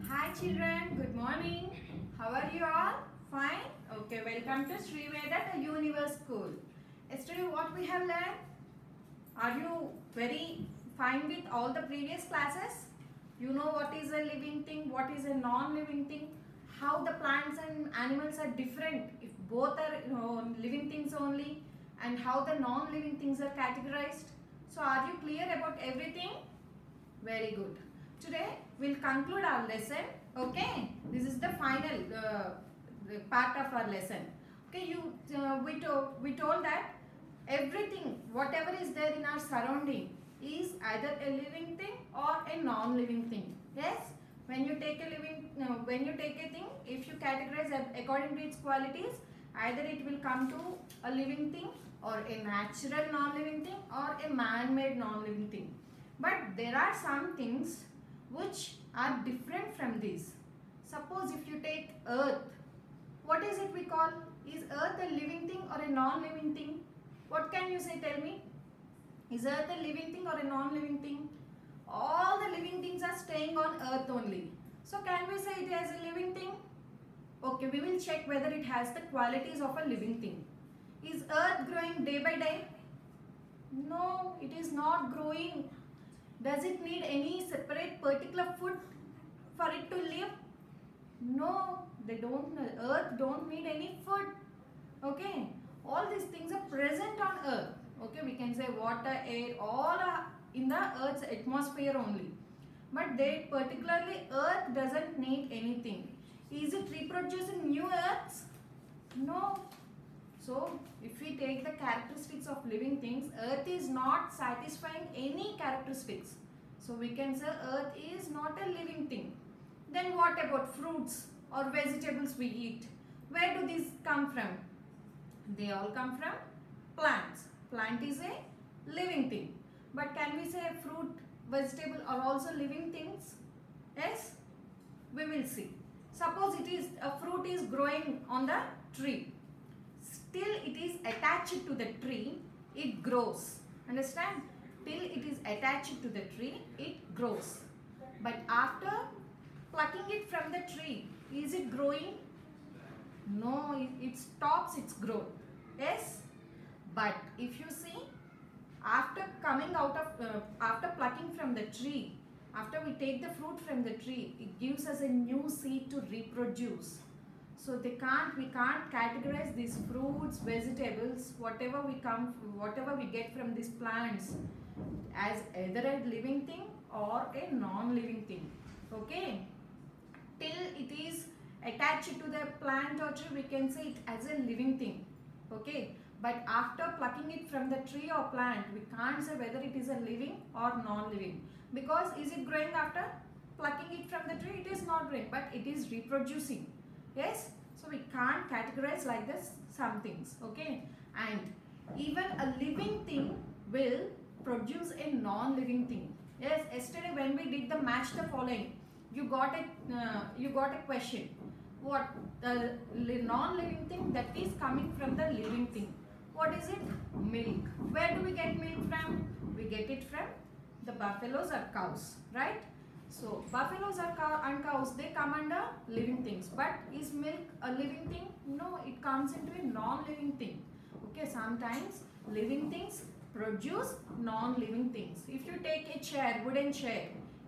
Hi children, good morning. How are you all? Fine? Okay, welcome to Sri Veda the Universe School. Yesterday what we have learned? Are you very fine with all the previous classes? You know what is a living thing, what is a non-living thing, how the plants and animals are different if both are living things only, and how the non-living things are categorized. So are you clear about everything? Very good. Today we'll conclude our lesson. Okay, this is the final part of our lesson. Okay, we told that everything, whatever is there in our surrounding, is either a living thing or a non-living thing. Yes, when you take a thing, if you categorize according to its qualities, either it will come to a living thing or a natural non-living thing or a man-made non-living thing. But there are some things which are different from these. Suppose if you take earth, what is it we call? Is earth a living thing or a non-living thing? What can you say? Tell me. Is earth a living thing or a non-living thing? All the living things are staying on earth only. So can we say it as a living thing? Okay, we will check whether it has the qualities of a living thing. Is earth growing day by day? No, it is not growing. Does it need any separate particular food for it to live? No, they don't. Earth don't need any food. Okay, all these things are present on earth. Okay, we can say water, air, all are in the earth's atmosphere only. But they particularly earth doesn't need anything. Is it reproducing new earths? No. So, if we take the characteristics of living things, earth is not satisfying any characteristics. So, we can say earth is not a living thing. Then what about fruits or vegetables we eat? Where do these come from? They all come from plants. Plant is a living thing. But can we say fruit, vegetable are also living things? Yes? We will see. Suppose a fruit is growing on the tree. Till it is attached to the tree, it grows. Understand? Till it is attached to the tree, it grows. But after plucking it from the tree, is it growing? No, it stops its growth. Yes? But if you see, after plucking from the tree, after we take the fruit from the tree, it gives us a new seed to reproduce. So we can't categorize these fruits, vegetables, whatever we get from these plants as either a living thing or a non-living thing. Okay? Till it is attached to the plant or tree, we can say it as a living thing. Okay? But after plucking it from the tree or plant, we can't say whether it is a living or non-living. Because is it growing after plucking it from the tree? It is not growing, but it is reproducing. Yes, so we can't categorize like this some things. Okay, and even a living thing will produce a non-living thing. Yes, yesterday when we did the match the following, you got a question. What the non-living thing that is coming from the living thing? What is it? Milk. Where do we get milk from? We get it from the buffaloes or cows, right? So, buffaloes and cows, they come under living things. But is milk a living thing? No, it comes into a non-living thing. Okay, sometimes living things produce non-living things. If you take a chair, wooden chair,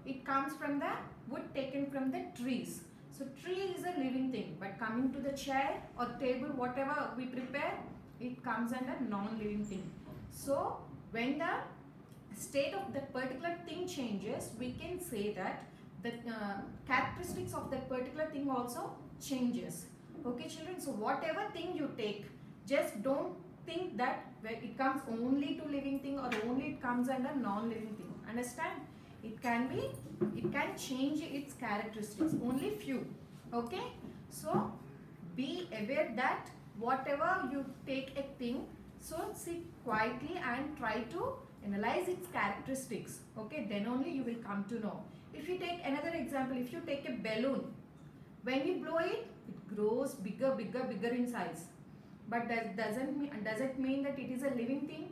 it comes from the wood taken from the trees. So, tree is a living thing. But coming to the chair or table, whatever we prepare, it comes under non-living thing. So, when the state of that particular thing changes, we can say that the characteristics of that particular thing also changes. Okay children, so whatever thing you take, just don't think that it comes only to living thing or only it comes under non-living thing. Understand? It can change its characteristics, only few. Okay, so be aware that whatever you take a thing, so sit quietly and try to analyze its characteristics. Okay, then only you will come to know. If you take another example, if you take a balloon, when you blow it, it grows bigger in size. But does it mean that it is a living thing?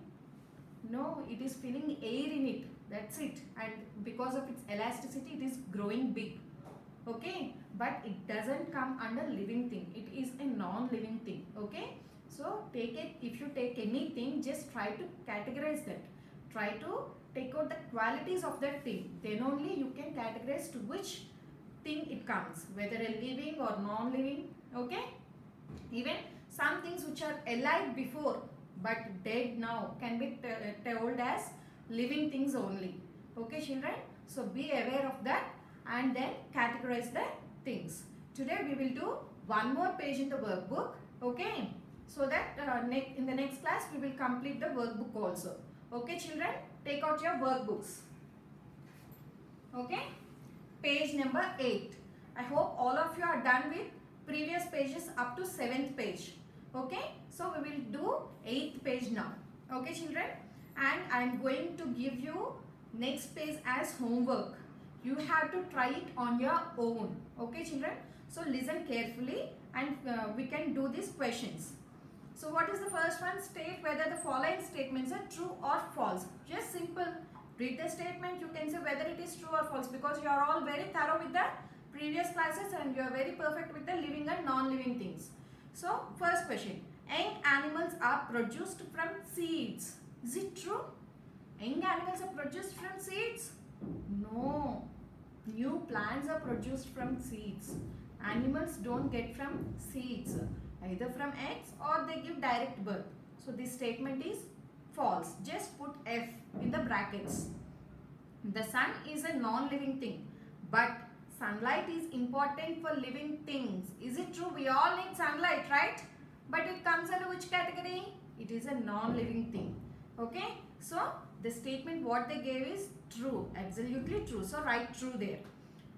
No, it is filling air in it. That's it. And because of its elasticity, it is growing big. okay, but it doesn't come under living thing. It is a non-living thing, okay. So take it, if you take anything, just try to categorize that. Try to take out the qualities of that thing. Then only you can categorize to which thing it comes, whether a living or non-living, okay. Even some things which are alive before but dead now can be told as living things only, okay children. So be aware of that and then categorize the things. Today we will do one more page in the workbook, okay, so that in the next class we will complete the workbook also, okay children. Take out your workbooks, okay. Page number 8. I hope all of you are done with previous pages up to 7th page, okay. So we will do 8th page now, okay children, and I am going to give you next page as homework. You have to try it on your own, okay children. So listen carefully and we can do these questions. So what is the first one? State whether the following statements are true or false. Just simple. Read the statement, you can say whether it is true or false, because you are all very thorough with the previous classes and you are very perfect with the living and non-living things. So first question, young animals are produced from seeds. Is it true? Young animals are produced from seeds? No. New plants are produced from seeds. Animals don't get from seeds, either from eggs or they give direct birth. So this statement is false. Just put F in the brackets. The sun is a non-living thing, but sunlight is important for living things. Is it true? We all need sunlight, right? But it comes under which category? It is a non-living thing, okay. So the statement what they gave is true, absolutely true. So write true there.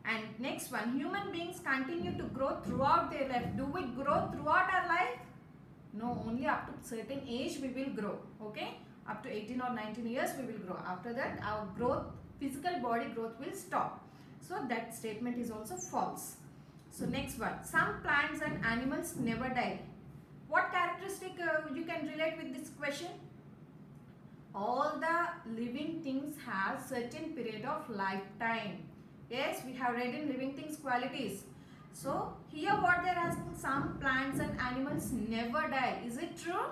And next one, human beings continue to grow throughout their life. Do we grow throughout our life? No, only up to certain age we will grow, okay. Up to 18 or 19 years we will grow. After that our growth, physical body growth will stop. So that statement is also false. So next one, some plants and animals never die. What characteristic you can relate with this question? All the living things have certain period of lifetime. Yes, we have read in living things qualities. So here what they are asking, some plants and animals never die. Is it true?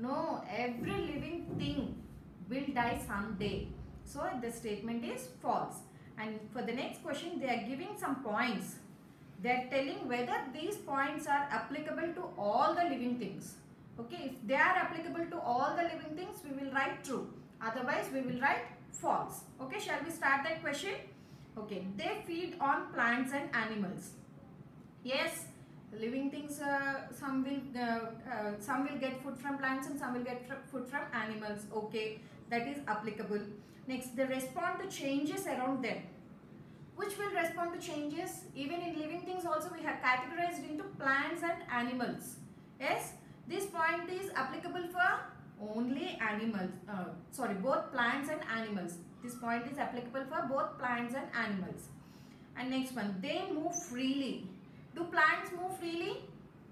No, every living thing will die someday. So the statement is false. And for the next question, they are giving some points. They are telling whether these points are applicable to all the living things. Okay, if they are applicable to all the living things, we will write true. Otherwise, we will write false. Okay, shall we start that question? Okay, they feed on plants and animals. Yes, living things, some will get food from plants and some will get food from animals. Okay, that is applicable. Next, they respond to changes around them. Which will respond to changes? Even in living things also we have categorized into plants and animals. Yes, this point is applicable for only animals. Both plants and animals. This point is applicable for both plants and animals. And next one, they move freely. Do plants move freely?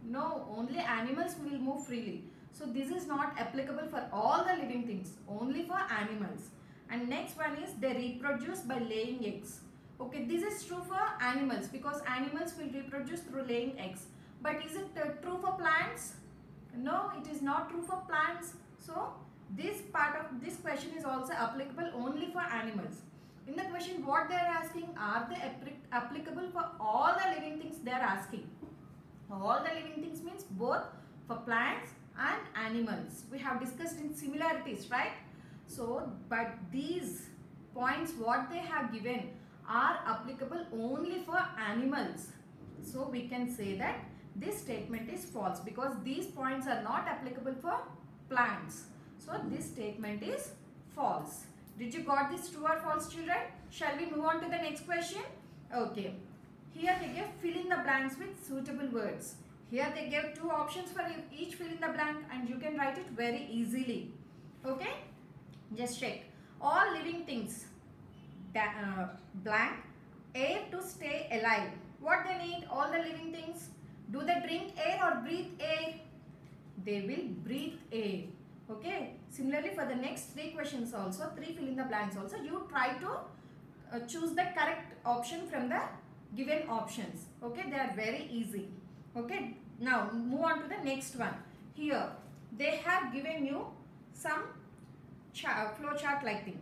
No, only animals will move freely. So this is not applicable for all the living things, only for animals. And next one is they reproduce by laying eggs. Okay, this is true for animals because animals will reproduce through laying eggs. But is it true for plants? No, it is not true for plants. So this part of this question is also applicable only for animals. In the question what they are asking, are they applicable for all the living things they are asking. All the living things means both for plants and animals. We have discussed in similarities, right? So, but these points what they have given are applicable only for animals. So, we can say that this statement is false because these points are not applicable for plants. So, this statement is false. Did you got this true or false, children? Shall we move on to the next question? Okay. Here they give fill in the blanks with suitable words. Here they give two options for each fill in the blank and you can write it very easily. Okay? Just check. All living things, blank, air to stay alive. What they need? All the living things. Do they drink air or breathe air? They will breathe air. Okay. Similarly, for the next three questions also, three fill in the blanks also, you try to choose the correct option from the given options. Okay, they are very easy. Okay, now move on to the next one. Here they have given you some flow chart like thing.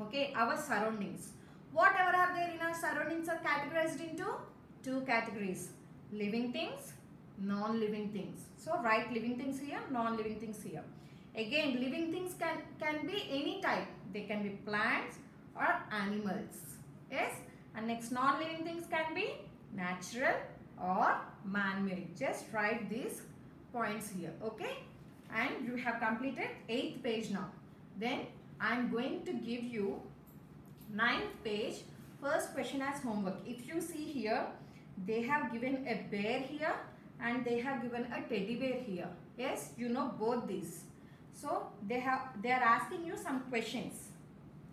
Okay, our surroundings, whatever are there in our surroundings are categorized into two categories: living things, non-living things. So write living things here, non-living things here. Again, living things can be any type. They can be plants or animals. Yes, and next non-living things can be natural or man-made. Just write these points here. Okay, and you have completed 8th page now. Then I am going to give you 9th page. First question as homework. If you see here, they have given a bear here and they have given a teddy bear here. Yes, you know both these. So they are asking you some questions.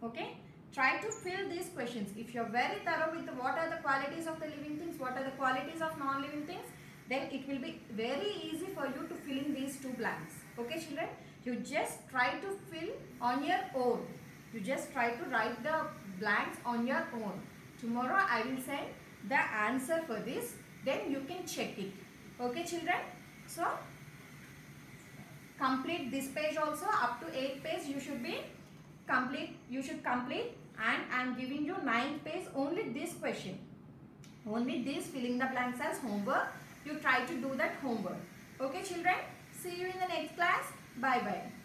Okay, try to fill these questions. If you are very thorough with what are the qualities of the living things, what are the qualities of non-living things, then it will be very easy for you to fill in these two blanks. Okay children, you just try to fill on your own. You just try to write the blanks on your own. Tomorrow I will send the answer for this, then you can check it. Okay children, so complete this page also. Up to 8th page you should be complete. You should complete, and I am giving you 9th page only this question. Only this filling the blanks as homework. You try to do that homework. Okay children, see you in the next class. Bye bye.